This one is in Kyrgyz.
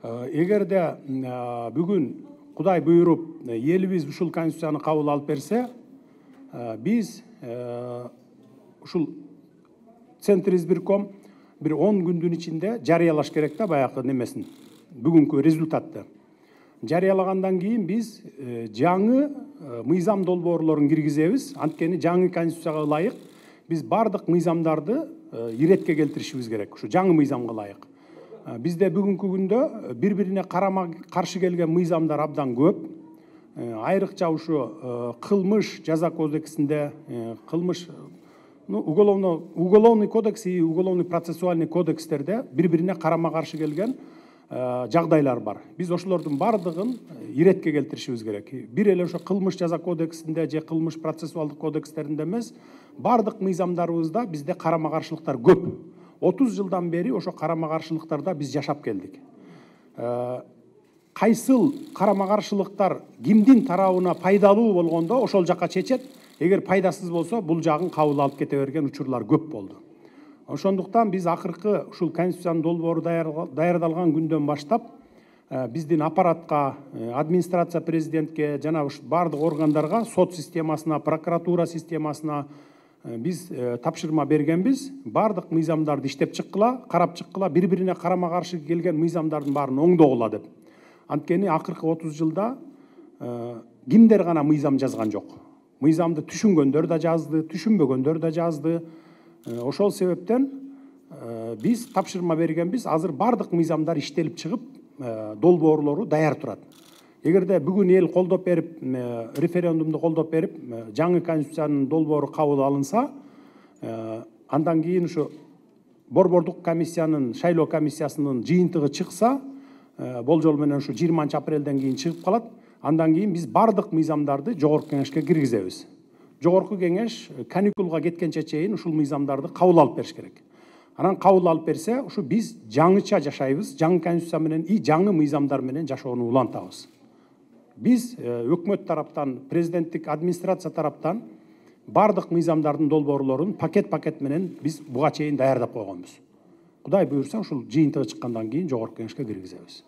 Эгерде бүгүн Кудай буйруп элибиз ушул конституцияны кабыл алып берсе, биз ушул Центр избирком bir 10 күндүн ичинде жарыялаш керек да баягы немесин, бүгүнкү результатты. Жарыялагандан кийин биз жаңы мыйзам долбоорлорун киргизебиз. Анткени жаңы конституцияга ылайык биз бардык мыйзамдарды иретке келтиришибиз керек. Ушу жаңы мыйзамга ылайык. Бизде бүгүнкү күндө бири-бирине карама каршы келген мыйзамдар абдан көп. Айрыкча ушу кылмыш жаза кодексинде, кылмыш уголовный кодекс и уголовный процессуальный кодекстерде бири-бирине карама каршы келген жагдайлар бар. Биз ошолордун бардыгын иретке келтиришибиз керек. Бир эле ошо кылмыш жаза кодексинде же кылмыш процессуалдык кодекстеринде эмес, бардык мыйзамдарыбызда бизде карама каршылыктар көп. 30 жылдан бери ошо карама каршылыктарда биз жашап келдик. Кайсыл карама каршылыктар кимдин тарабына пайдалуу болгондо ошол жакка чечет. Эгер пайдасыз болсо, бул жагын кабыл алып кете берген учурлар көп болду. Ошондуктан биз акыркы ушул конституциянын долбоору даярдалган күндөн баштап биздин аппаратка, администрация президентке, жана бардык органдарга, сот системасына, прокуратура системасына биз тапшырма бергенбиз. Бардык мыйзамдарды иштеп чыккыла, карап чыккыла, бири-бирине карама каршы келген мыйзамдардын баарын оңдогула деп. Анткени акыркы 30 жылда кимдер гана мыйзам жазган жок. Мыйзамды түшүнгөндөр да жазды, түшүнбөгөндөр да жазды. Ошол себептен биз тапшырма бергенбиз. Азыр бардык мыйзамдар иштелип чыгып, долбоорлору даяр турат. Эгерде бүгүн эл колдоп берип, референдумду колдоп берип, жаңы конституциянын долбоору кабыл алынса, андан кийин ушу борбордук комиссиянын, шайлоо комиссиясынын жыйынтыгы чыкса, болжол менен ушу 20 апрелден кийин чыгып калат. Андан кийин биз бардык мыйзамдарды жогорку кеңешке киргизебиз. Жогорку кеңеш каникулга кеткенче чейин ушул мыйзамдарды кабыл алып бериш керек. Анан кабыл алып берсе, ушу биз жаңыча жашайбыз, жаңы конституция менен и жаңы мыйзамдар менен жашоону улантабыз. Биз өкмөт тараптан, президенттик администрация тараптан бардык мыйзамдардын долбоорлорун пакет менен биз буга чейин даярдап койгонбуз. Кудай буйрса, ушул жыйынтыгы чыккандан кийин жогорку кеңешке киргизебиз.